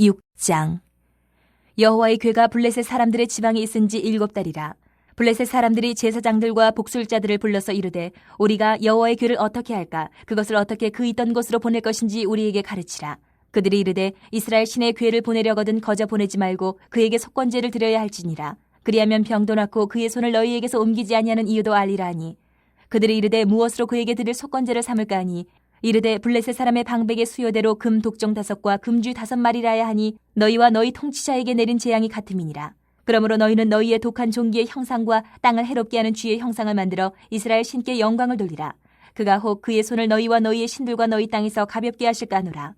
6장. 여호와의 궤가 블레셋 사람들의 지방에 있은 지 7달이라. 블레셋 사람들이 제사장들과 복술자들을 불러서 이르되 우리가 여호와의 궤를 어떻게 할까? 그것을 어떻게 그 있던 곳으로 보낼 것인지 우리에게 가르치라. 그들이 이르되 이스라엘 신의 궤를 보내려거든 거저 보내지 말고 그에게 속건제를 드려야 할지니라. 그리하면 병도 낫고 그의 손을 너희에게서 옮기지 아니하는 이유도 알리라 하니. 그들이 이르되 무엇으로 그에게 드릴 속건제를 삼을까 하니 이르되 블레셋 사람의 방백의 수요대로 금 독종 5과 금쥐 5마리라야 하니 너희와 너희 통치자에게 내린 재앙이 같음이니라. 그러므로 너희는 너희의 독한 종기의 형상과 땅을 해롭게 하는 쥐의 형상을 만들어 이스라엘 신께 영광을 돌리라. 그가 혹 그의 손을 너희와 너희의 신들과 너희 땅에서 가볍게 하실까 하노라.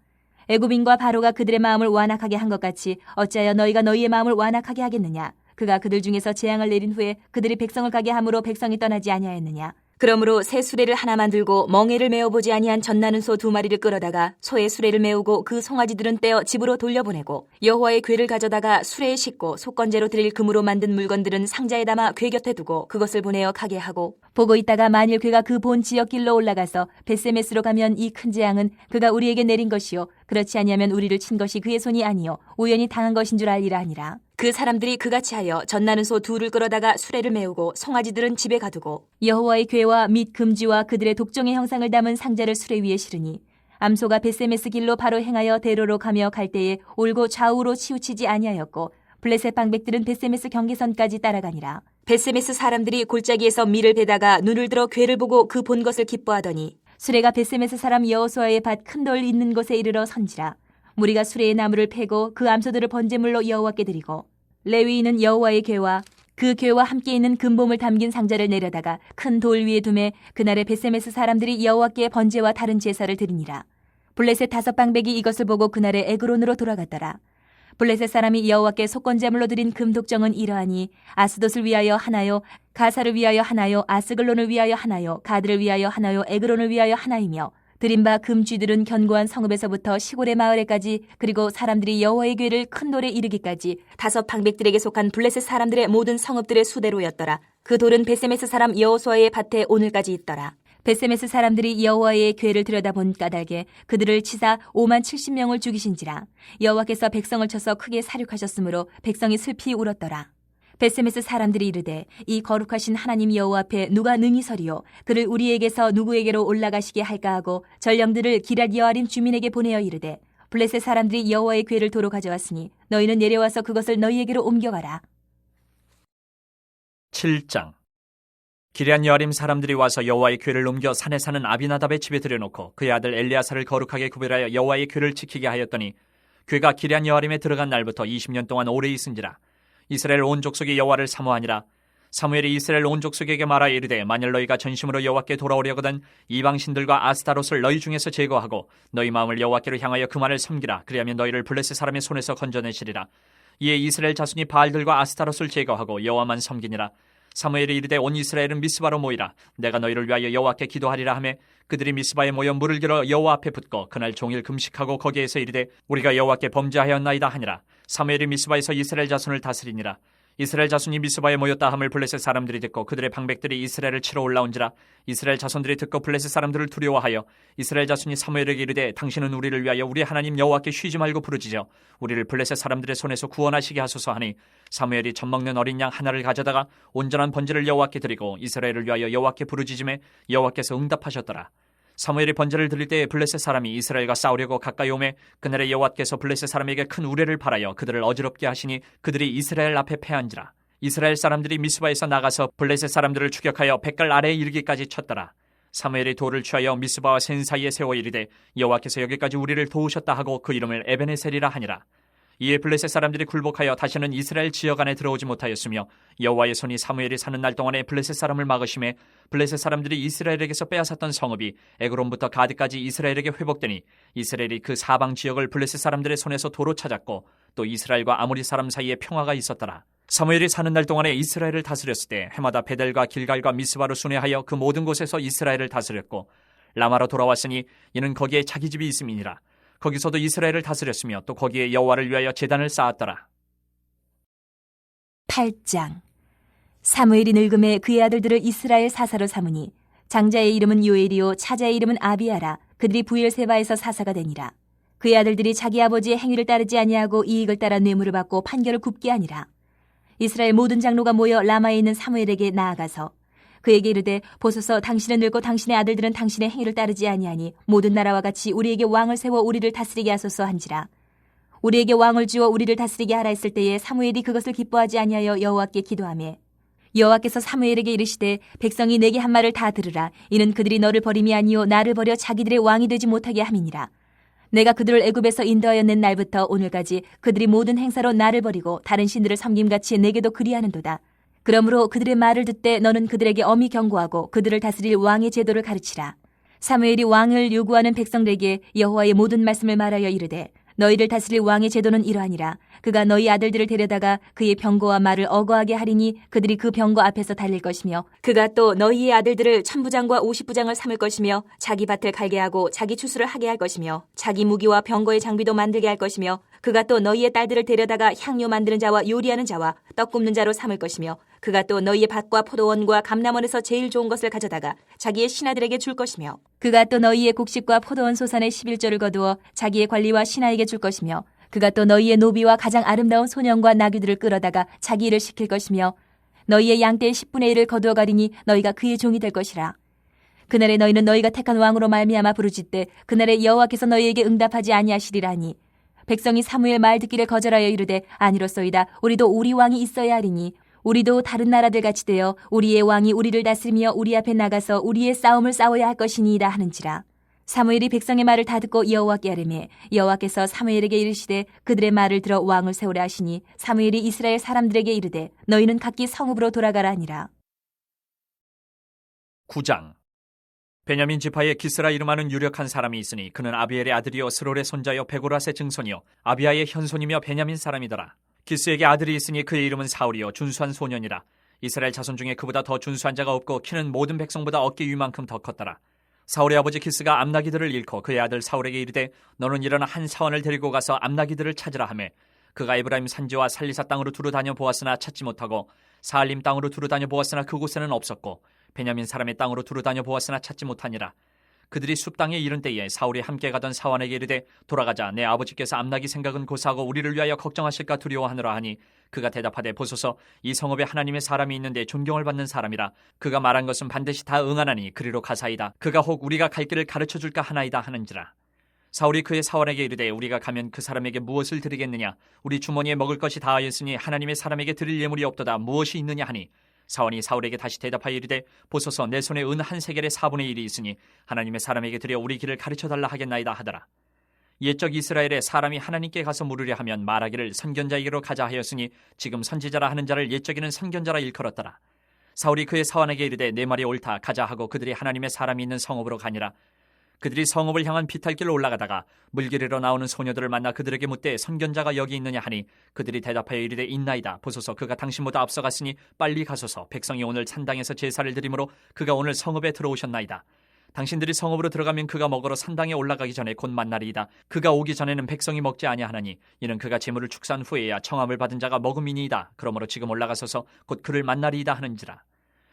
애굽인과 바로가 그들의 마음을 완악하게 한 것 같이 어찌하여 너희가 너희의 마음을 완악하게 하겠느냐. 그가 그들 중에서 재앙을 내린 후에 그들이 백성을 가게 함으로 백성이 떠나지 아니하였느냐. 그러므로 새 수레를 하나 만들고 멍에를 메어보지 아니한 젖나는 소 2마리를 끌어다가 소의 수레를 메우고 그 송아지들은 떼어 집으로 돌려보내고 여호와의 궤를 가져다가 수레에 싣고 속건제로 드릴 금으로 만든 물건들은 상자에 담아 궤 곁에 두고 그것을 보내어 가게 하고 보고 있다가 만일 그가 그 본 지역 길로 올라가서 벳세메스로 가면 이 큰 재앙은 그가 우리에게 내린 것이요 그렇지 아니하면 우리를 친 것이 그의 손이 아니요 우연히 당한 것인 줄 알리라 하니라. 그 사람들이 그같이 하여 젖나는 소 2를 끌어다가 수레를 메우고 송아지들은 집에 가두고 여호와의 궤와 및 금쥐와 그들의 독종의 형상을 담은 상자를 수레 위에 실으니 암소가 벳세메스 길로 바로 행하여 대로로 가며 갈 때에 올고 좌우로 치우치지 아니하였고 블레셋 방백들은 벳세메스 경계선까지 따라가니라. 벳세메스 사람들이 골짜기에서 밀을 베다가 눈을 들어 궤를 보고 그 본 것을 기뻐하더니 수레가 벳세메스 사람 여호수아의 밭 큰 돌 있는 곳에 이르러 선지라. 무리가 수레의 나무를 패고 그 암소들을 번제물로 여호와께 드리고 레위인은 여호와의 궤와 그 궤와 함께 있는 금봄을 담긴 상자를 내려다가 큰 돌 위에 두매 그날에 벳세메스 사람들이 여호와께 번제와 다른 제사를 드리니라. 블레셋 5방백이 이것을 보고 그날에 에그론으로 돌아갔더라. 블레셋 사람이 여호와께 속건제물로 드린 금독정은 이러하니 아스돗을 위하여 하나요, 가사를 위하여 하나요, 아스글론을 위하여 하나요, 가드를 위하여 하나요, 에그론을 위하여 하나이며 드린 바 금쥐들은 견고한 성읍에서부터 시골의 마을에까지 그리고 사람들이 여호와의 궤를 큰 돌에 이르기까지 5방백들에게 속한 블레셋 사람들의 모든 성읍들의 수대로였더라. 그 돌은 벳세메스 사람 여호수아의 밭에 오늘까지 있더라. 벳세메스 사람들이 여호와의 궤를 들여다본 까닭에 그들을 치사 50,070명을 죽이신지라. 여호와께서 백성을 쳐서 크게 사륙하셨으므로 백성이 슬피 울었더라. 벳세메스 사람들이 이르되 이 거룩하신 하나님 여호와 앞에 누가 능히 서리요 그를 우리에게서 누구에게로 올라가시게 할까 하고 전령들을 기럇 여아림 주민에게 보내어 이르되 블레셋 사람들이 여호와의 궤를 도로 가져왔으니 너희는 내려와서 그것을 너희에게로 옮겨가라. 7장. 기럇 여아림 사람들이 와서 여호와의 궤를 옮겨 산에 사는 아비나답의 집에 들여놓고 그의 아들 엘리아사를 거룩하게 구별하여 여호와의 궤를 지키게 하였더니 궤가 기럇 여아림에 들어간 날부터 20년 동안 오래 있은지라. 이스라엘 온 족속이 여호와를 사모하니라. 사무엘이 이스라엘 온 족속에게 말하여 이르되 만일 너희가 전심으로 여호와께 돌아오려거든 이방신들과 아스타롯을 너희 중에서 제거하고 너희 마음을 여호와께로 향하여 그만을 섬기라. 그리하면 너희를 블레셋 사람의 손에서 건져내시리라. 이에 이스라엘 자손이 바알들과 아스타롯을 제거하고 여호와만 섬기니라. 사무엘이 이르되 온 이스라엘은 미스바로 모이라. 내가 너희를 위하여 여호와께 기도하리라 하매 그들이 미스바에 모여 물을 길어 여호와 앞에 붓고 그날 종일 금식하고 거기에서 이르되 우리가 여호와께 범죄하였나이다 하니라. 사무엘이 미스바에서 이스라엘 자손을 다스리니라. 이스라엘 자손이 미스바에 모였다 함을 블레셋 사람들이 듣고 그들의 방백들이 이스라엘을 치러 올라온지라. 이스라엘 자손들이 듣고 블레셋 사람들을 두려워하여 이스라엘 자손이 사무엘에게 이르되 당신은 우리를 위하여 우리 하나님 여호와께 쉬지 말고 부르짖어 우리를 블레셋 사람들의 손에서 구원하시게 하소서 하니 사무엘이 젖먹는 어린 양 하나를 가져다가 온전한 번제를 여호와께 드리고 이스라엘을 위하여 여호와께 부르짖음에 여호와께서 응답하셨더라. 사무엘이 번제를 드릴 때에 블레셋 사람이 이스라엘과 싸우려고 가까이 오매 그날에 여호와께서 블레셋 사람에게 큰 우레를 발하여 그들을 어지럽게 하시니 그들이 이스라엘 앞에 패한지라. 이스라엘 사람들이 미스바에서 나가서 블레셋 사람들을 추격하여 백갈 아래에 이르기까지 쳤더라. 사무엘이 돌을 취하여 미스바와 센 사이에 세워 이르되 여호와께서 여기까지 우리를 도우셨다 하고 그 이름을 에베네셀이라 하니라. 이에 블레셋 사람들이 굴복하여 다시는 이스라엘 지역 안에 들어오지 못하였으며 여호와의 손이 사무엘이 사는 날 동안에 블레셋 사람을 막으심에 블레셋 사람들이 이스라엘에게서 빼앗았던 성읍이 에그론부터 가드까지 이스라엘에게 회복되니 이스라엘이 그 사방 지역을 블레셋 사람들의 손에서 도로 찾았고 또 이스라엘과 아모리 사람 사이에 평화가 있었더라. 사무엘이 사는 날 동안에 이스라엘을 다스렸을 때 해마다 베델과 길갈과 미스바로 순회하여 그 모든 곳에서 이스라엘을 다스렸고 라마로 돌아왔으니 이는 거기에 자기 집이 있음이니라. 거기서도 이스라엘을 다스렸으며 또 거기에 여호와를 위하여 제단을 쌓았더라. 8장. 사무엘이 늙음에 그의 아들들을 이스라엘 사사로 삼으니 장자의 이름은 요엘이요 차자의 이름은 아비아라. 그들이 부엘세바에서 사사가 되니라. 그의 아들들이 자기 아버지의 행위를 따르지 아니하고 이익을 따라 뇌물을 받고 판결을 굽게 하니라. 이스라엘 모든 장로가 모여 라마에 있는 사무엘에게 나아가서 그에게 이르되 보소서 당신은 늙고 당신의 아들들은 당신의 행위를 따르지 아니하니 모든 나라와 같이 우리에게 왕을 세워 우리를 다스리게 하소서 한지라. 우리에게 왕을 주어 우리를 다스리게 하라 했을 때에 사무엘이 그것을 기뻐하지 아니하여 여호와께 기도하매 여호와께서 사무엘에게 이르시되 백성이 내게 한 말을 다 들으라. 이는 그들이 너를 버림이 아니요 나를 버려 자기들의 왕이 되지 못하게 함이니라. 내가 그들을 애굽에서 인도하여 낸 날부터 오늘까지 그들이 모든 행사로 나를 버리고 다른 신들을 섬김같이 내게도 그리하는도다. 그러므로 그들의 말을 듣되 너는 그들에게 엄히 경고하고 그들을 다스릴 왕의 제도를 가르치라. 사무엘이 왕을 요구하는 백성들에게 여호와의 모든 말씀을 말하여 이르되 너희를 다스릴 왕의 제도는 이러하니라. 그가 너희 아들들을 데려다가 그의 병거와 말을 어거하게 하리니 그들이 그 병거 앞에서 달릴 것이며 그가 또 너희의 아들들을 1000부장과 50부장을 삼을 것이며 자기 밭을 갈게 하고 자기 추수를 하게 할 것이며 자기 무기와 병거의 장비도 만들게 할 것이며 그가 또 너희의 딸들을 데려다가 향료 만드는 자와 요리하는 자와 떡 굽는 자로 삼을 것이며 그가 또 너희의 밭과 포도원과 감람원에서 제일 좋은 것을 가져다가 자기의 신하들에게 줄 것이며 그가 또 너희의 곡식과 포도원 소산의 11조를 거두어 자기의 관리와 신하에게 줄 것이며 그가 또 너희의 노비와 가장 아름다운 소년과 나귀들을 끌어다가 자기 일을 시킬 것이며 너희의 양떼의 10분의 1을 거두어 가리니 너희가 그의 종이 될 것이라. 그날에 너희는 너희가 택한 왕으로 말미암아 부르짖되 그날에 여호와께서 너희에게 응답하지 아니하시리라니. 백성이 사무엘 말 듣기를 거절하여 이르되 아니로소이다. 우리도 우리 왕이 있어야 하리니 우리도 다른 나라들 같이 되어 우리의 왕이 우리를 다스리며 우리 앞에 나가서 우리의 싸움을 싸워야 할 것이니이다 하는지라. 사무엘이 백성의 말을 다 듣고 여호와께 아뢰매 여호와께서 사무엘에게 이르시되 그들의 말을 들어 왕을 세우라 하시니 사무엘이 이스라엘 사람들에게 이르되 너희는 각기 성읍으로 돌아가라 하니라. 9장. 베냐민 지파에 기스라 이름하는 유력한 사람이 있으니 그는 아비엘의 아들이요 스롤의 손자요 베고라스의 증손이요 아비야의 현손이며 베냐민 사람이더라. 기스에게 아들이 있으니 그의 이름은 사울이요 준수한 소년이라. 이스라엘 자손 중에 그보다 더 준수한 자가 없고 키는 모든 백성보다 어깨 위만큼 더 컸더라. 사울의 아버지 기스가 암나기들을 잃고 그의 아들 사울에게 이르되 너는 일어나 한 사원을 데리고 가서 암나기들을 찾으라 하매 그가 에브라임 산지와 살리사 땅으로 두루 다녀 보았으나 찾지 못하고 사알림 땅으로 두루 다녀 보았으나 그곳에는 없었고 베냐민 사람의 땅으로 두루 다녀 보았으나 찾지 못하니라. 그들이 숲 땅에 이른 때에 사울이 함께 가던 사원에게 이르되 돌아가자. 내 아버지께서 암나기 생각은 고사하고 우리를 위하여 걱정하실까 두려워하노라 하니 그가 대답하되 보소서 이 성읍에 하나님의 사람이 있는데 존경을 받는 사람이라. 그가 말한 것은 반드시 다 응하나니 그리로 가사이다. 그가 혹 우리가 갈 길을 가르쳐줄까 하나이다 하는지라. 사울이 그의 사원에게 이르되 우리가 가면 그 사람에게 무엇을 드리겠느냐. 우리 주머니에 먹을 것이 다하였으니 하나님의 사람에게 드릴 예물이 없도다. 무엇이 있느냐 하니 사원이 사울에게 다시 대답하여 이르되 보소서 내 손에 은 한 세겔의 4분의 1이 있으니 하나님의 사람에게 드려 우리 길을 가르쳐달라 하겠나이다 하더라. 옛적 이스라엘에 사람이 하나님께 가서 물으려 하면 말하기를 선견자에게로 가자 하였으니 지금 선지자라 하는 자를 옛적에는 선견자라 일컬었더라. 사울이 그의 사원에게 이르되 내 말이 옳다. 가자 하고 그들이 하나님의 사람이 있는 성읍으로 가니라. 그들이 성읍을 향한 비탈길로 올라가다가 물길으로 나오는 소녀들을 만나 그들에게 묻되 선견자가 여기 있느냐 하니 그들이 대답하여 이르되 있나이다. 보소서 그가 당신보다 앞서갔으니 빨리 가소서. 백성이 오늘 산당에서 제사를 드리므로 그가 오늘 성읍에 들어오셨나이다. 당신들이 성읍으로 들어가면 그가 먹으러 산당에 올라가기 전에 곧 만나리이다. 그가 오기 전에는 백성이 먹지 아니하나니 이는 그가 재물을 축산 후에야 청함을 받은 자가 먹음이니이다. 그러므로 지금 올라가소서 곧 그를 만나리이다 하는지라.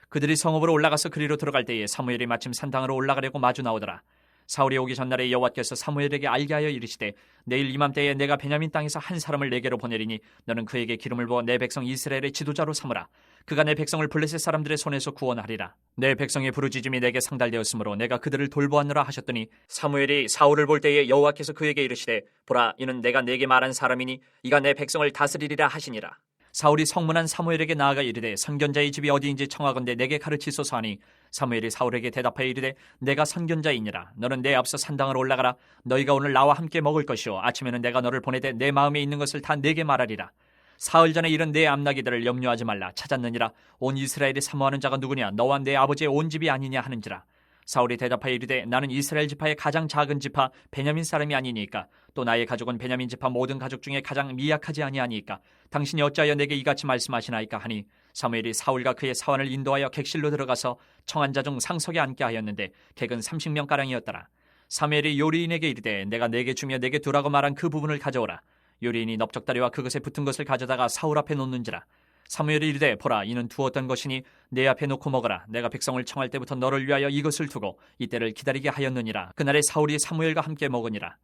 그들이 성읍으로 올라가서 그리로 들어갈 때에 사무엘이 마침 산당으로 올라가려고 마주 나오더라. 사울이 오기 전날에 여호와께서 사무엘에게 알게 하여 이르시되 내일 이맘때에 내가 베냐민 땅에서 한 사람을 내게로 보내리니 너는 그에게 기름을 부어 내 백성 이스라엘의 지도자로 삼으라. 그가 내 백성을 블레셋 사람들의 손에서 구원하리라. 내 백성의 부르짖음이 내게 상달되었으므로 내가 그들을 돌보았노라 하셨더니 사무엘이 사울을 볼 때에 여호와께서 그에게 이르시되 보라 이는 내가 네게 말한 사람이니 이가 내 백성을 다스리리라 하시니라. 사울이 성문한 사무엘에게 나아가 이르되 선견자의 집이 어디인지 청하건대 내게 가르치소서 하니 사무엘이 사울에게 대답하여 이르되 내가 선견자이니라. 너는 내 앞서 산당으로 올라가라. 너희가 오늘 나와 함께 먹을 것이요 아침에는 내가 너를 보내되 내 마음에 있는 것을 다 내게 말하리라. 사흘 전에 이른 내 암나기들을 염려하지 말라. 찾았느니라. 온 이스라엘이 사모하는 자가 누구냐. 너와 내 아버지의 온 집이 아니냐 하는지라. 사울이 대답하여 이르되 나는 이스라엘 지파의 가장 작은 지파 베냐민 사람이 아니니까 또 나의 가족은 베냐민 지파 모든 가족 중에 가장 미약하지 아니하니까 당신이 어찌하여 내게 이같이 말씀하시나이까 하니 사무엘이 사울과 그의 사원을 인도하여 객실로 들어가서 청한 자 중 상석에 앉게 하였는데 객은 30명가량이었더라. 사무엘이 요리인에게 이르되 내가 내게 주며 내게 두라고 말한 그 부분을 가져오라. 요리인이 넓적다리와 그것에 붙은 것을 가져다가 사울 앞에 놓는지라. 사무엘이 이르되 보라 이는 두었던 것이니 내 앞에 놓고 먹어라. 내가 백성을 청할 때부터 너를 위하여 이것을 두고 이때를 기다리게 하였느니라. 그날에 사울이 사무엘과 함께 먹으니라.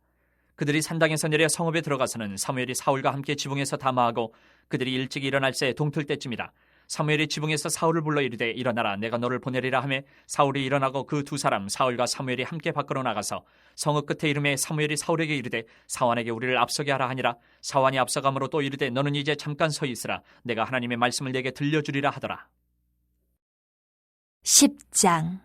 그들이 산당에서 내려 성읍에 들어가서는 사무엘이 사울과 함께 지붕에서 담화하고 그들이 일찍 일어날 새 동틀 때쯤이라. 사무엘이 지붕에서 사울을 불러 이르되 일어나라 내가 너를 보내리라 하매 사울이 일어나고 그 두 사람 사울과 사무엘이 함께 밖으로 나가서 성읍 끝에 이름에 사무엘이 사울에게 이르되 사환에게 우리를 앞서게 하라 하니라. 사환이 앞서감으로 또 이르되 너는 이제 잠깐 서 있으라 내가 하나님의 말씀을 내게 들려주리라 하더라. 10장.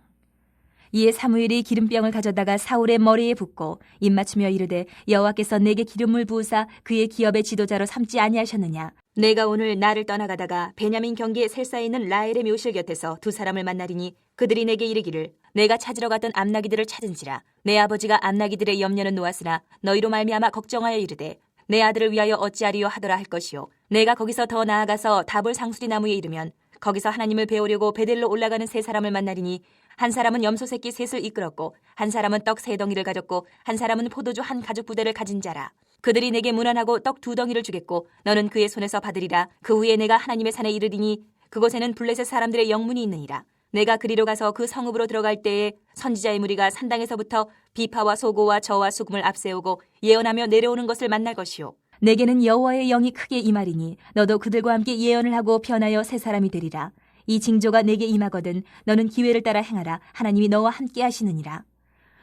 이에 사무엘이 기름병을 가져다가 사울의 머리에 붓고 입맞추며 이르되 여호와께서 내게 기름을 부으사 그의 기업의 지도자로 삼지 아니하셨느냐. 내가 오늘 나를 떠나가다가 베냐민 경계에 셀사에 있는 라헬의 묘실 곁에서 두 사람을 만나리니 그들이 내게 이르기를 내가 찾으러 갔던 암나기들을 찾은지라. 내 아버지가 암나기들의 염려는 놓았으나 너희로 말미암아 걱정하여 이르되 내 아들을 위하여 어찌하리요 하더라 할 것이요. 내가 거기서 더 나아가서 다볼 상수리 나무에 이르면 거기서 하나님을 배우려고 베델로 올라가는 세 사람을 만나리니 한 사람은 염소 새끼 셋을 이끌었고 한 사람은 떡 세 덩이를 가졌고 한 사람은 포도주 한 가죽 부대를 가진 자라. 그들이 내게 문안하고 떡 두 덩이를 주겠고 너는 그의 손에서 받으리라. 그 후에 내가 하나님의 산에 이르리니 그곳에는 블레셋 사람들의 영문이 있느니라. 내가 그리로 가서 그 성읍으로 들어갈 때에 선지자의 무리가 산당에서부터 비파와 소고와 저와 수금을 앞세우고 예언하며 내려오는 것을 만날 것이요. 내게는 여호와의 영이 크게 임하리니 너도 그들과 함께 예언을 하고 변하여 새 사람이 되리라. 이 징조가 내게 임하거든 너는 기회를 따라 행하라. 하나님이 너와 함께 하시느니라.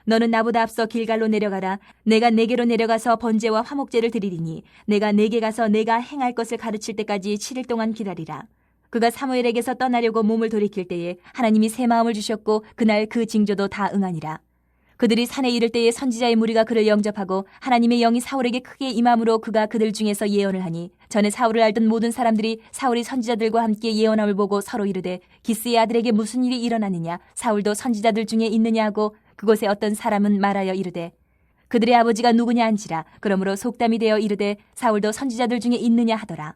너는 나보다 앞서 길갈로 내려가라. 내가 내게로 내려가서 번제와 화목제를 드리리니 내가 내게 가서 내가 행할 것을 가르칠 때까지 7일 동안 기다리라. 그가 사무엘에게서 떠나려고 몸을 돌이킬 때에 하나님이 새 마음을 주셨고 그날 그 징조도 다 응하니라. 그들이 산에 이를 때에 선지자의 무리가 그를 영접하고 하나님의 영이 사울에게 크게 임함으로 그가 그들 중에서 예언을 하니 전에 사울을 알던 모든 사람들이 사울이 선지자들과 함께 예언함을 보고 서로 이르되 기스의 아들에게 무슨 일이 일어나느냐. 사울도 선지자들 중에 있느냐 하고 그곳에 어떤 사람은 말하여 이르되 그들의 아버지가 누구냐 한지라. 그러므로 속담이 되어 이르되 사울도 선지자들 중에 있느냐 하더라.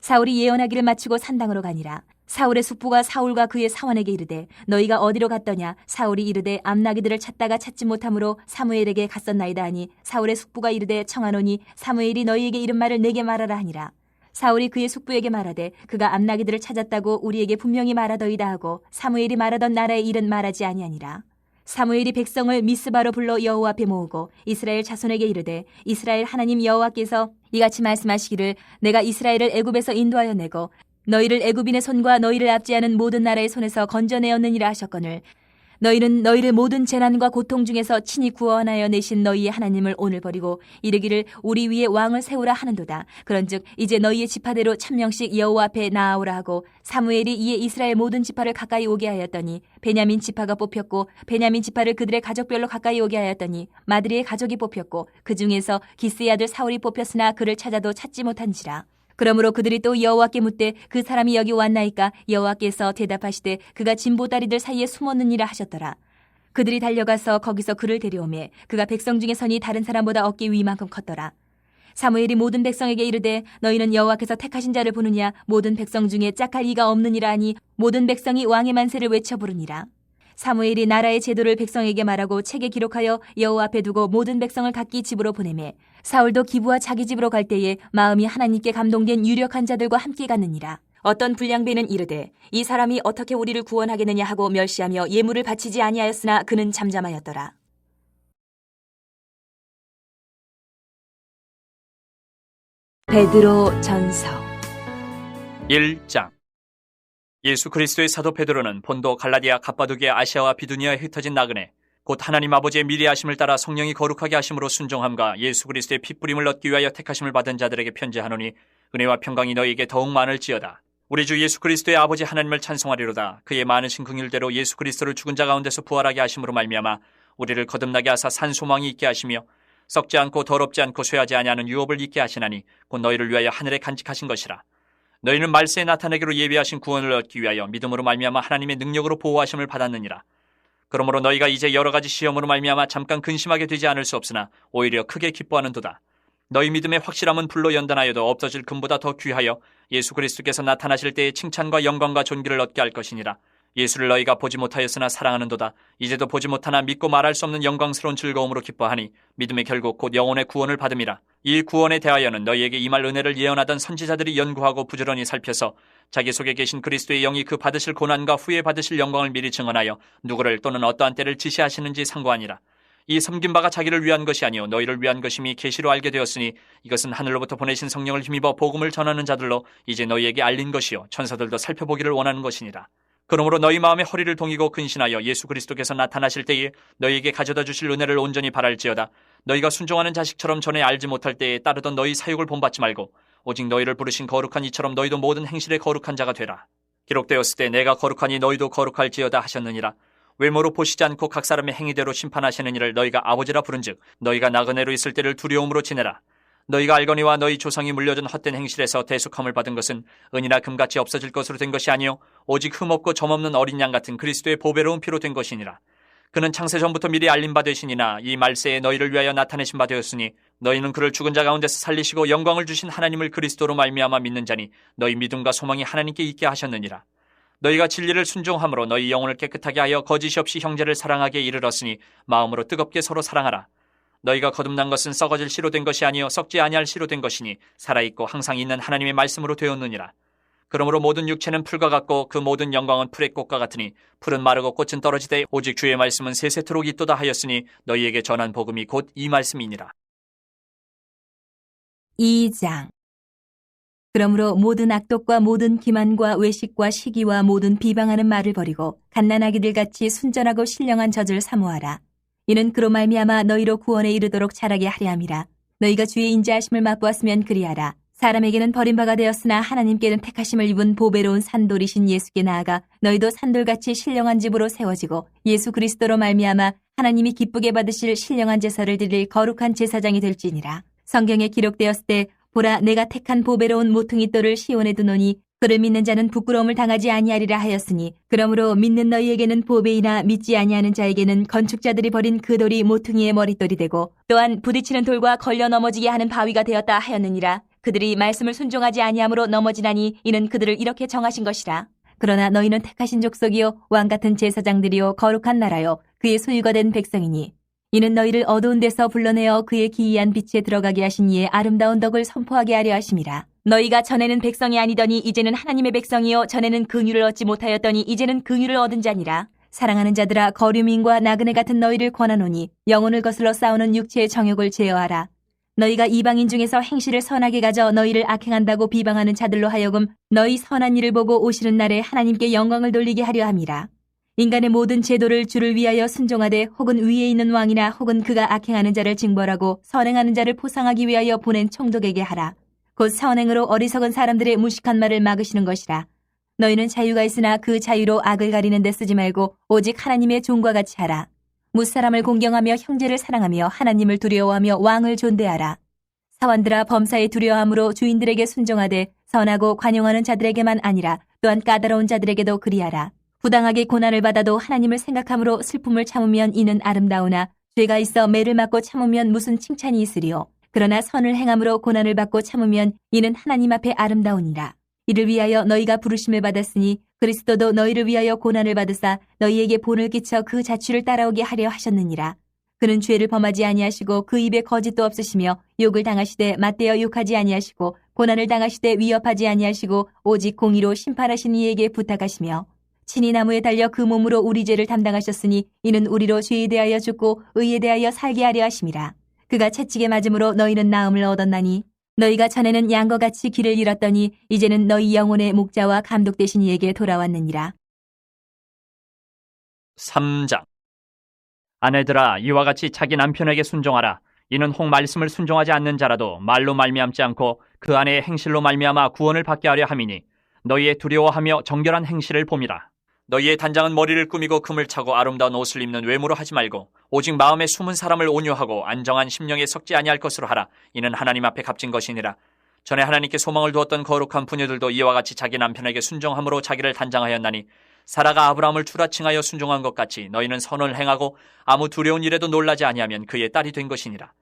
사울이 예언하기를 마치고 산당으로 가니라. 사울의 숙부가 사울과 그의 사원에게 이르되 너희가 어디로 갔더냐. 사울이 이르되 암나기들을 찾다가 찾지 못함으로 사무엘에게 갔었나이다 하니 사울의 숙부가 이르되 청하노니 사무엘이 너희에게 이른 말을 내게 말하라 하니라. 사울이 그의 숙부에게 말하되 그가 암나기들을 찾았다고 우리에게 분명히 말하더이다 하고 사무엘이 말하던 나라의 일은 말하지 아니하니라. 사무엘이 백성을 미스바로 불러 여호와 앞에 모으고 이스라엘 자손에게 이르되 이스라엘 하나님 여호와께서 이같이 말씀하시기를 내가 이스라엘을 애굽에서 인도하여 내고 너희를 애굽인의 손과 너희를 압제하는 모든 나라의 손에서 건져내었느니라 하셨거늘 너희는 너희를 모든 재난과 고통 중에서 친히 구원하여 내신 너희의 하나님을 오늘 버리고 이르기를 우리 위에 왕을 세우라 하는도다. 그런즉 이제 너희의 지파대로 1000명씩 여호와 앞에 나아오라 하고 사무엘이 이에 이스라엘 모든 지파를 가까이 오게 하였더니 베냐민 지파가 뽑혔고 베냐민 지파를 그들의 가족별로 가까이 오게 하였더니 마드리의 가족이 뽑혔고 그 중에서 기스의 아들 사울이 뽑혔으나 그를 찾아도 찾지 못한지라. 그러므로 그들이 또 여호와께 묻되 그 사람이 여기 왔나이까. 여호와께서 대답하시되 그가 진보다리들 사이에 숨었느니라 하셨더라. 그들이 달려가서 거기서 그를 데려오매 그가 백성 중에 선이 다른 사람보다 어깨 위만큼 컸더라. 사무엘이 모든 백성에게 이르되 너희는 여호와께서 택하신 자를 보느냐. 모든 백성 중에 짝할 이가 없느니라 하니 모든 백성이 왕의 만세를 외쳐 부르니라. 사무엘이 나라의 제도를 백성에게 말하고 책에 기록하여 여호와 앞에 두고 모든 백성을 각기 집으로 보내매 사울도 기브와 자기 집으로 갈 때에 마음이 하나님께 감동된 유력한 자들과 함께 갔느니라. 어떤 불량배는 이르되 이 사람이 어떻게 우리를 구원하겠느냐 하고 멸시하며 예물을 바치지 아니하였으나 그는 잠잠하였더라. 베드로 전서 1장. 예수 그리스도의 사도 베드로는 본도, 갈라디아, 갑바도기아, 아시아와 비두니아에 흩어진 나그네 곧 하나님 아버지의 미리하심을 따라 성령이 거룩하게 하심으로 순종함과 예수 그리스도의 핏부림을 얻기 위하여 택하심을 받은 자들에게 편지하노니 은혜와 평강이 너희에게 더욱 많을지어다. 우리 주 예수 그리스도의 아버지 하나님을 찬송하리로다. 그의 많으신 긍휼대로 예수 그리스도를 죽은 자 가운데서 부활하게 하심으로 말미암아 우리를 거듭나게 하사 산 소망이 있게 하시며 썩지 않고 더럽지 않고 쇠하지 아니하는 유업을 있게 하시나니 곧 너희를 위하여 하늘에 간직하신 것이라. 너희는 말세에 나타내기로 예비하신 구원을 얻기 위하여 믿음으로 말미암아 하나님의 능력으로 보호하심을 받았느니라. 그러므로 너희가 이제 여러 가지 시험으로 말미암아 잠깐 근심하게 되지 않을 수 없으나 오히려 크게 기뻐하는도다. 너희 믿음의 확실함은 불로 연단하여도 없어질 금보다 더 귀하여 예수 그리스도께서 나타나실 때에 칭찬과 영광과 존귀를 얻게 할 것이니라. 예수를 너희가 보지 못하였으나 사랑하는도다. 이제도 보지 못하나 믿고 말할 수 없는 영광스러운 즐거움으로 기뻐하니 믿음의 결국 곧 영혼의 구원을 받음이라. 이 구원에 대하여는 너희에게 임할 은혜를 예언하던 선지자들이 연구하고 부지런히 살펴서 자기 속에 계신 그리스도의 영이 그 받으실 고난과 후에 받으실 영광을 미리 증언하여 누구를 또는 어떠한 때를 지시하시는지 상고하니라. 이 섬긴 바가 자기를 위한 것이 아니요 너희를 위한 것임이 계시로 알게 되었으니 이것은 하늘로부터 보내신 성령을 힘입어 복음을 전하는 자들로 이제 너희에게 알린 것이요 천사들도 살펴보기를 원하는 것이니라. 그러므로 너희 마음에 허리를 동이고 근신하여 예수 그리스도께서 나타나실 때에 너희에게 가져다 주실 은혜를 온전히 바랄지어다. 너희가 순종하는 자식처럼 전에 알지 못할 때에 따르던 너희 사욕을 본받지 말고 오직 너희를 부르신 거룩한 이처럼 너희도 모든 행실에 거룩한 자가 되라. 기록되었을 때 내가 거룩하니 너희도 거룩할지어다 하셨느니라. 외모로 보시지 않고 각 사람의 행위대로 심판하시는 이를 너희가 아버지라 부른즉 너희가 나그네로 있을 때를 두려움으로 지내라. 너희가 알거니와 너희 조상이 물려준 헛된 행실에서 대속함을 받은 것은 은이나 금같이 없어질 것으로 된 것이 아니요 오직 흠없고 점없는 어린 양 같은 그리스도의 보배로운 피로 된 것이니라. 그는 창세 전부터 미리 알린 바 되시니나 이 말세에 너희를 위하여 나타내신 바 되었으니 너희는 그를 죽은 자 가운데서 살리시고 영광을 주신 하나님을 그리스도로 말미암아 믿는 자니 너희 믿음과 소망이 하나님께 있게 하셨느니라. 너희가 진리를 순종함으로 너희 영혼을 깨끗하게 하여 거짓이 없이 형제를 사랑하게 이르렀으니 마음으로 뜨겁게 서로 사랑하라. 너희가 거듭난 것은 썩어질 씨로 된 것이 아니요 썩지 아니할 씨로 된 것이니 살아있고 항상 있는 하나님의 말씀으로 되었느니라. 그러므로 모든 육체는 풀과 같고 그 모든 영광은 풀의 꽃과 같으니 풀은 마르고 꽃은 떨어지되 오직 주의 말씀은 세세토록 있도다 하였으니 너희에게 전한 복음이 곧 이 말씀이니라. 2장. 그러므로 모든 악독과 모든 기만과 외식과 시기와 모든 비방하는 말을 버리고 갓난아기들 같이 순전하고 신령한 젖을 사모하라. 이는 그로 말미암아 너희로 구원에 이르도록 자라게 하려 함이라. 너희가 주의 인자하심을 맛보았으면 그리하라. 사람에게는 버림바가 되었으나 하나님께는 택하심을 입은 보배로운 산돌이신 예수께 나아가 너희도 산돌같이 신령한 집으로 세워지고 예수 그리스도로 말미암아 하나님이 기쁘게 받으실 신령한 제사를 드릴 거룩한 제사장이 될지니라. 성경에 기록되었을 때 보라 내가 택한 보배로운 모퉁이 돌을 시온에 두노니 그를 믿는 자는 부끄러움을 당하지 아니하리라 하였으니 그러므로 믿는 너희에게는 보배이나 믿지 아니하는 자에게는 건축자들이 버린 그 돌이 모퉁이의 머릿돌이 되고 또한 부딪히는 돌과 걸려 넘어지게 하는 바위가 되었다 하였느니라. 그들이 말씀을 순종하지 아니함으로 넘어지나니 이는 그들을 이렇게 정하신 것이라. 그러나 너희는 택하신 족속이요 왕같은 제사장들이요 거룩한 나라요 그의 소유가 된 백성이니 이는 너희를 어두운 데서 불러내어 그의 기이한 빛에 들어가게 하신 이의 아름다운 덕을 선포하게 하려 하심이라. 너희가 전에는 백성이 아니더니 이제는 하나님의 백성이요 전에는 긍휼을 얻지 못하였더니 이제는 긍휼을 얻은 자니라. 사랑하는 자들아 거류민과 나그네 같은 너희를 권하노니 영혼을 거슬러 싸우는 육체의 정욕을 제어하라. 너희가 이방인 중에서 행실을 선하게 가져 너희를 악행한다고 비방하는 자들로 하여금 너희 선한 일을 보고 오시는 날에 하나님께 영광을 돌리게 하려 함이라. 인간의 모든 제도를 주를 위하여 순종하되 혹은 위에 있는 왕이나 혹은 그가 악행하는 자를 징벌하고 선행하는 자를 포상하기 위하여 보낸 총독에게 하라. 곧 선행으로 어리석은 사람들의 무식한 말을 막으시는 것이라. 너희는 자유가 있으나 그 자유로 악을 가리는 데 쓰지 말고 오직 하나님의 종과 같이 하라. 무사람을 공경하며 형제를 사랑하며 하나님을 두려워하며 왕을 존대하라. 사원들아 범사에 두려워함으로 주인들에게 순종하되 선하고 관용하는 자들에게만 아니라 또한 까다로운 자들에게도 그리하라. 부당하게 고난을 받아도 하나님을 생각함으로 슬픔을 참으면 이는 아름다우나 죄가 있어 매를 맞고 참으면 무슨 칭찬이 있으리요. 그러나 선을 행함으로 고난을 받고 참으면 이는 하나님 앞에 아름다우니라. 이를 위하여 너희가 부르심을 받았으니 그리스도도 너희를 위하여 고난을 받으사 너희에게 본을 끼쳐 그 자취를 따라오게 하려 하셨느니라. 그는 죄를 범하지 아니하시고 그 입에 거짓도 없으시며 욕을 당하시되 맞대어 욕하지 아니하시고 고난을 당하시되 위협하지 아니하시고 오직 공의로 심판하신 이에게 부탁하시며 친히 나무에 달려 그 몸으로 우리 죄를 담당하셨으니 이는 우리로 죄에 대하여 죽고 의에 대하여 살게 하려 하심이라. 그가 채찍에 맞음으로 너희는 나음을 얻었나니 너희가 전에는 양과 같이 길을 잃었더니 이제는 너희 영혼의 목자와 감독 되신 이에게 돌아왔느니라. 3장. 아내들아 이와 같이 자기 남편에게 순종하라. 이는 혹 말씀을 순종하지 않는 자라도 말로 말미암지 않고 그 아내의 행실로 말미암아 구원을 받게 하려 함이니 너희의 두려워하며 정결한 행실을 봄이라. 너희의 단장은 머리를 꾸미고 금을 차고 아름다운 옷을 입는 외모로 하지 말고 오직 마음에 숨은 사람을 온유하고 안정한 심령에 섞지 아니할 것으로 하라. 이는 하나님 앞에 값진 것이니라. 전에 하나님께 소망을 두었던 거룩한 부녀들도 이와 같이 자기 남편에게 순종함으로 자기를 단장하였나니 사라가 아브라함을 추라칭하여 순종한 것 같이 너희는 선을 행하고 아무 두려운 일에도 놀라지 아니하면 그의 딸이 된 것이니라.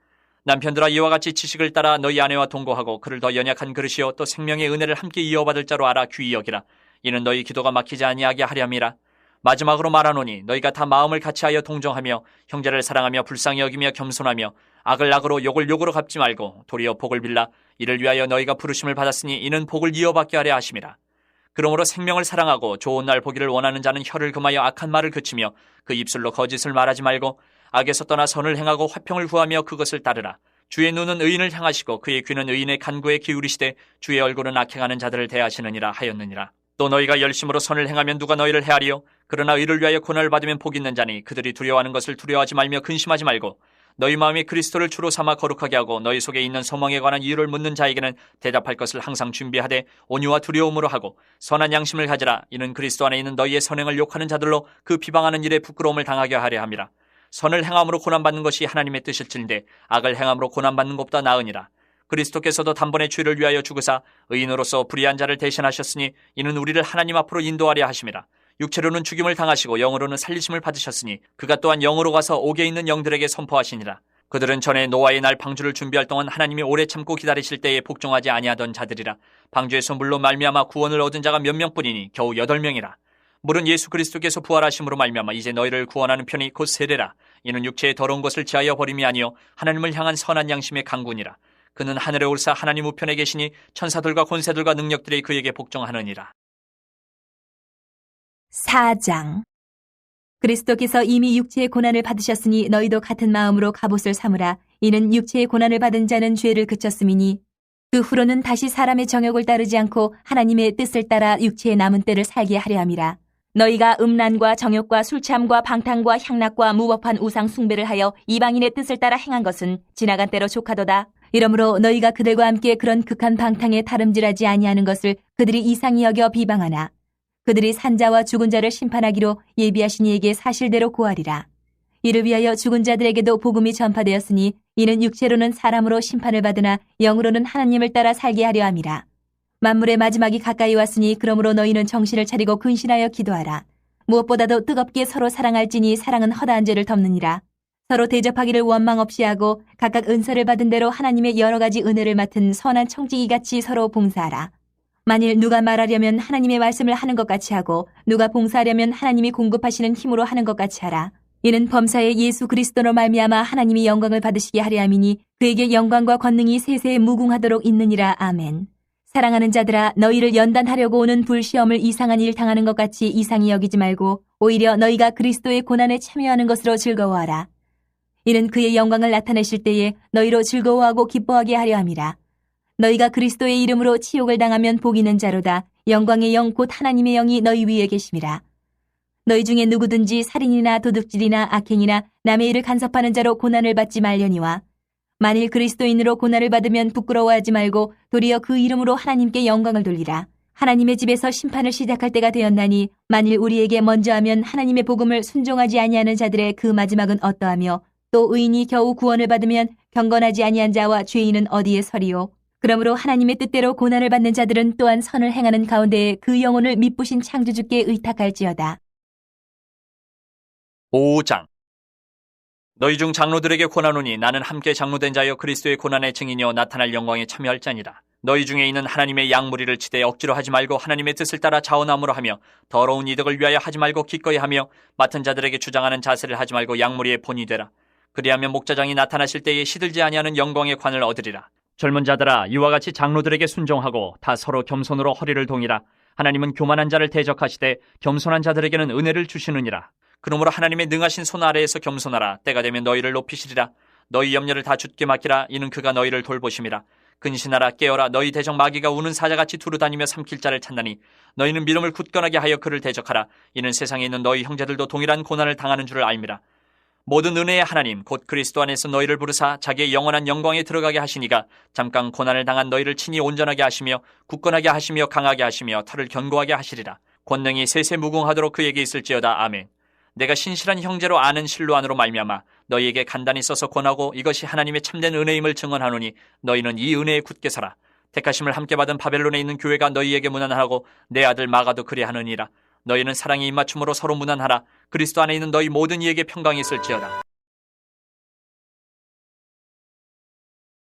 남편들아 이와 같이 지식을 따라 너희 아내와 동거하고 그를 더 연약한 그릇이요 또 생명의 은혜를 함께 이어받을 자로 알아 귀히 여기라. 이는 너희 기도가 막히지 아니하게 하려 함이라. 마지막으로 말하노니 너희가 다 마음을 같이하여 동정하며 형제를 사랑하며 불쌍히 여기며 겸손하며 악을 악으로 욕을 욕으로 갚지 말고 도리어 복을 빌라. 이를 위하여 너희가 부르심을 받았으니 이는 복을 이어받게 하려 하심이라. 그러므로 생명을 사랑하고 좋은 날 보기를 원하는 자는 혀를 금하여 악한 말을 그치며 그 입술로 거짓을 말하지 말고 악에서 떠나 선을 행하고 화평을 구하며 그것을 따르라. 주의 눈은 의인을 향하시고 그의 귀는 의인의 간구에 기울이시되 주의 얼굴은 악행하는 자들을 대하시느니라 하였느니라. 또 너희가 열심으로 선을 행하면 누가 너희를 해하리요? 그러나 의를 위하여 고난을 받으면 복 있는 자니 그들이 두려워하는 것을 두려워하지 말며 근심하지 말고 너희 마음이 그리스도를 주로 삼아 거룩하게 하고 너희 속에 있는 소망에 관한 이유를 묻는 자에게는 대답할 것을 항상 준비하되 온유와 두려움으로 하고 선한 양심을 가지라. 이는 그리스도 안에 있는 너희의 선행을 욕하는 자들로 그 비방하는 일에 부끄러움을 당하게 하려 함이라. 선을 행함으로 고난받는 것이 하나님의 뜻일진데 악을 행함으로 고난받는 것보다 나으니라. 그리스도께서도 단번에 죄를 위하여 죽으사 의인으로서 불의한 자를 대신하셨으니 이는 우리를 하나님 앞으로 인도하려 하심이라. 육체로는 죽임을 당하시고 영으로는 살리심을 받으셨으니 그가 또한 영으로 가서 옥에 있는 영들에게 선포하시니라. 그들은 전에 노아의 날 방주를 준비할 동안 하나님이 오래 참고 기다리실 때에 복종하지 아니하던 자들이라. 방주에서 물로 말미암아 구원을 얻은 자가 몇 명뿐이니 겨우 8명이라. 물은 예수 그리스도께서 부활하심으로 말미암아 이제 너희를 구원하는 편이 곧 세례라. 이는 육체의 더러운 것을 지하여 버림이 아니요 하나님을 향한 선한 양심의 강군이라. 그는 하늘에 올사 하나님 우편에 계시니 천사들과 권세들과 능력들이 그에게 복종하느니라. 4장. 그리스도께서 이미 육체의 고난을 받으셨으니 너희도 같은 마음으로 갑옷을 삼으라. 이는 육체의 고난을 받은 자는 죄를 그쳤음이니 그 후로는 다시 사람의 정욕을 따르지 않고 하나님의 뜻을 따라 육체의 남은 때를 살게 하려 함이라. 너희가 음란과 정욕과 술취함과 방탕과 향락과 무법한 우상 숭배를 하여 이방인의 뜻을 따라 행한 것은 지나간 때로 족하도다. 이러므로 너희가 그들과 함께 그런 극한 방탕에 다름질하지 아니하는 것을 그들이 이상히 여겨 비방하나 그들이 산자와 죽은 자를 심판하기로 예비하신 이에게 사실대로 고하리라. 이를 위하여 죽은 자들에게도 복음이 전파되었으니 이는 육체로는 사람으로 심판을 받으나 영으로는 하나님을 따라 살게 하려 함이라. 만물의 마지막이 가까이 왔으니 그러므로 너희는 정신을 차리고 근신하여 기도하라. 무엇보다도 뜨겁게 서로 사랑할지니 사랑은 허다한 죄를 덮느니라. 서로 대접하기를 원망 없이 하고 각각 은사를 받은 대로 하나님의 여러 가지 은혜를 맡은 선한 청지기같이 서로 봉사하라. 만일 누가 말하려면 하나님의 말씀을 하는 것 같이 하고 누가 봉사하려면 하나님이 공급하시는 힘으로 하는 것 같이 하라. 이는 범사의 예수 그리스도로 말미암아 하나님이 영광을 받으시게 하려 함이니 그에게 영광과 권능이 세세에 무궁하도록 있느니라. 아멘. 사랑하는 자들아, 너희를 연단하려고 오는 불시험을 이상한 일 당하는 것 같이 이상히 여기지 말고 오히려 너희가 그리스도의 고난에 참여하는 것으로 즐거워하라. 이는 그의 영광을 나타내실 때에 너희로 즐거워하고 기뻐하게 하려 함이라. 너희가 그리스도의 이름으로 치욕을 당하면 복 있는 자로다. 영광의 영 곧 하나님의 영이 너희 위에 계심이라. 너희 중에 누구든지 살인이나 도둑질이나 악행이나 남의 일을 간섭하는 자로 고난을 받지 말려니와 만일 그리스도인으로 고난을 받으면 부끄러워하지 말고 도리어 그 이름으로 하나님께 영광을 돌리라. 하나님의 집에서 심판을 시작할 때가 되었나니 만일 우리에게 먼저 하면 하나님의 복음을 순종하지 아니하는 자들의 그 마지막은 어떠하며 또 의인이 겨우 구원을 받으면 경건하지 아니한 자와 죄인은 어디에 서리요. 그러므로 하나님의 뜻대로 고난을 받는 자들은 또한 선을 행하는 가운데에 그 영혼을 미쁘신 창조주께 의탁할지어다. 5장. 너희 중 장로들에게 권하노니 나는 함께 장로된 자여 그리스도의 고난의 증인이여 나타날 영광에 참여할 자니라. 너희 중에 있는 하나님의 양무리를 치되 억지로 하지 말고 하나님의 뜻을 따라 자원함으로 하며 더러운 이득을 위하여 하지 말고 기꺼이 하며 맡은 자들에게 주장하는 자세를 하지 말고 양무리의 본이 되라. 그리하면 목자장이 나타나실 때에 시들지 아니하는 영광의 관을 얻으리라. 젊은 자들아, 이와 같이 장로들에게 순종하고 다 서로 겸손으로 허리를 동이라. 하나님은 교만한 자를 대적하시되 겸손한 자들에게는 은혜를 주시느니라. 그러므로 하나님의 능하신 손 아래에서 겸손하라. 때가 되면 너희를 높이시리라. 너희 염려를 다 주께 맡기라. 이는 그가 너희를 돌보심이라. 근신하라. 깨어라. 너희 대적 마귀가 우는 사자같이 두루다니며 삼킬 자를 찾나니 너희는 믿음을 굳건하게 하여 그를 대적하라. 이는 세상에 있는 너희 형제들도 동일한 고난을 당하는 줄을 알미라. 모든 은혜의 하나님 곧 그리스도 안에서 너희를 부르사 자기의 영원한 영광에 들어가게 하시니가 잠깐 고난을 당한 너희를 친히 온전하게 하시며 굳건하게 하시며 강하게 하시며 털을 견고하게 하시리라. 권능이 세세 무궁하도록 그에게 있을지어다. 아멘. 내가 신실한 형제로 아는 실로 안으로 말미암아 너희에게 간단히 써서 권하고 이것이 하나님의 참된 은혜임을 증언하노니 너희는 이 은혜에 굳게 서라. 택하심을 함께 받은 바벨론에 있는 교회가 너희에게 무난하고 내 아들 마가도 그리하느니라. 너희는 사랑의 입맞춤으로 서로 무난하라. 그리스도 안에 있는 너희 모든 이에게 평강이 있을지어다.